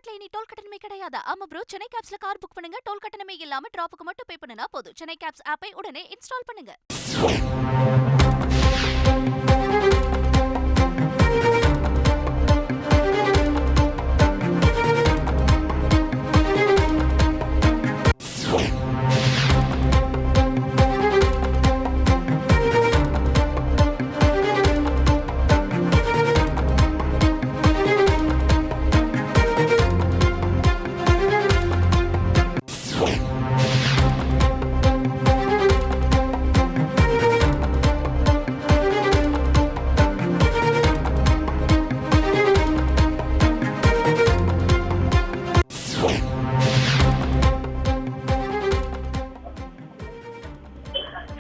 தமிழ்நாட்டுல இனி டோல் கட்டணமே கிடையாது. ஆமா ப்ரோ, சென்னை கேப்ஸ்ல கார் புக் பண்ணுங்க. டோல் கட்டணமே இல்லாம டிராப்புக்கு மட்டும் பே பண்ணுனா போதும். சென்னை கேப்ஸ் ஆப்பை உடனே இன்ஸ்டால் பண்ணுங்க.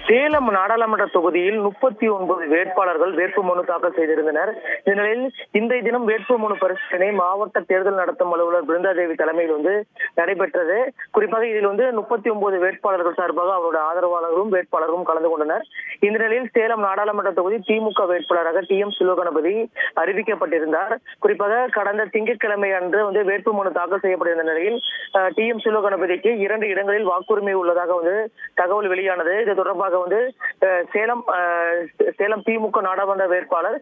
சேலம் நாடாளுமன்ற தொகுதியில் 39 வேட்பாளர்கள் வேட்புமனு தாக்கல் செய்திருந்தனர். இந்நிலையில் இன்றைய தினம் வேட்புமனு பரிசீலனை மாவட்ட தேர்தல் நடத்தும் அலுவலர் பிருந்தாதேவி தலைமையில் நடைபெற்றது. குறிப்பாக இதில் 39 வேட்பாளர்கள் சார்பாக அவருடைய ஆதரவாளர்களும் வேட்பாளர்களும் கலந்து கொண்டனர். இந்த நிலையில் சேலம் நாடாளுமன்ற தொகுதி திமுக வேட்பாளராக டி.எம். சில்வகணபதி அறிவிக்கப்பட்டிருந்தார். குறிப்பாக கடந்த திங்கட்கிழமை அன்று வேட்புமனு தாக்கல் செய்யப்பட்டிருந்த நிலையில் டி.எம். சில்வகணபதிக்கு 2 இடங்களில் வாக்குரிமை உள்ளதாக தகவல் வெளியானது. இது தொடர்பாக சேலம் திமுக நாடாளுமன்ற வேட்பாளர்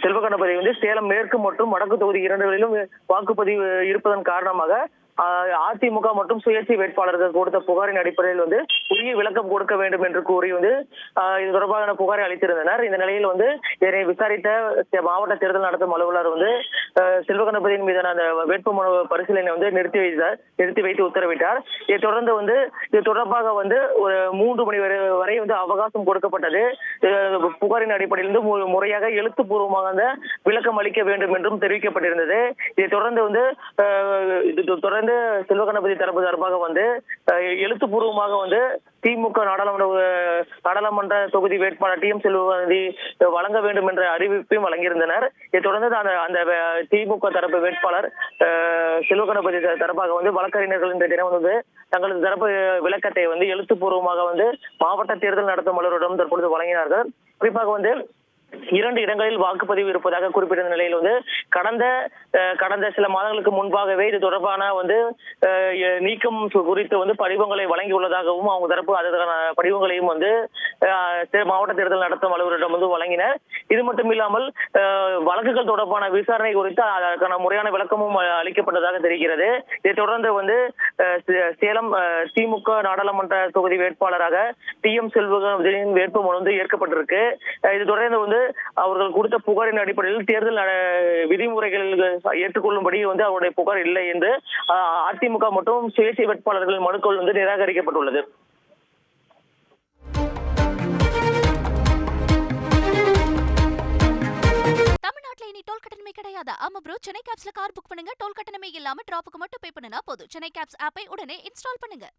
செல்வகணபதி சேலம் மேற்கு மற்றும் வடக்கு தொகுதி 2களிலும் வாக்குப்பதிவு இருப்பதன் காரணமாக அதிமுக மற்றும் சுயேட்சை வேட்பாளர்கள் கொடுத்த புகாரின் அடிப்படையில் உரிய விளக்கம் கொடுக்க வேண்டும் என்று கூறி இது தொடர்பான புகாரை அளித்திருந்தனர். இந்த நிலையில் இதனை விசாரித்த மாவட்ட தேர்தல் நடத்தும் அலுவலர் செல்வகணபதியின் மீதான அந்த வேட்புமனு பரிசீலனை நிறுத்தி வைத்து உத்தரவிட்டார். இதை தொடர்ந்து இது தொடர்பாக ஒரு 3 மணி வரை அவகாசம் கொடுக்கப்பட்டது. புகாரின் அடிப்படையில் முறையாக எழுத்துப்பூர்வமாக அந்த விளக்கம் அளிக்க வேண்டும் என்றும் தெரிவிக்கப்பட்டிருந்தது. இதை தொடர்ந்து செல்வகணபதி தரப்பு சார்பாக எழுத்துப்பூர்வமாக திமுக நாடாளுமன்ற தொகுதி வேட்பாளர் டி.எம். செல்வகணபதி வழங்க வேண்டும் என்ற அறிவிப்பையும் வழங்கியிருந்தனர். இதை தொடர்ந்து அந்த திமுக தரப்பு வேட்பாளர் செல்வகணபதி தரப்பாக வழக்கறிஞர்கள் இன்றைய தினம் தங்களது தரப்பு விளக்கத்தை எழுத்துப்பூர்வமாக மாவட்ட தேர்தல் நடத்தும் அலுவலரிடம் தற்பொழுது வழங்கினார்கள். குறிப்பாக 2 இடங்களில் வாக்குப்பதிவு இருப்பதாக குறிப்பிட்ட நிலையில் கடந்த சில மாதங்களுக்கு முன்பாகவே இது தொடர்பான நீக்கம் குறித்து படிவங்களை வழங்கியுள்ளதாகவும் அவங்க தரப்பு அதற்கான படிவங்களையும் மாவட்ட தேர்தல் நடத்தும் அலுவலரிடம் வழங்கினர். இது மட்டும் இல்லாமல் வழக்குகள் தொடர்பான விசாரணை குறித்து அதற்கான முறையான விளக்கமும் அளிக்கப்பட்டதாக தெரிகிறது. இதை தொடர்ந்து சேலம் திமுக நாடாளுமன்ற தொகுதி வேட்பாளராக டி.எம். செல்வகணபதியின் வேட்புமனு ஏற்கப்பட்டிருக்கு. இது தொடர்ந்து அவர்கள் கொடுத்த புகாரின் அடிப்படையில் தேர்தல் விதிமுறைகளில் ஏற்றுக்கொள்ளும்படி அவருடைய புகார் இல்லை என்று அதிமுக மற்றும் சுயேட்சை வேட்பாளர்கள் மனுக்கள் நிராகரிக்கப்பட்டுள்ளது. தமிழ்நாட்டுல இனி டோல் கட்டணமே கிடையாது. ஆமா ப்ரோ, சென்னை கேப்ஸ்ல கார் புக் பண்ணுங்க. டோல் கட்டணமே இல்லாம டிராப்புக்கு மட்டும் பே பண்ணுனா போதும். சென்னை கேப்ஸ் ஆப்பை உடனே இன்ஸ்டால் பண்ணுங்க.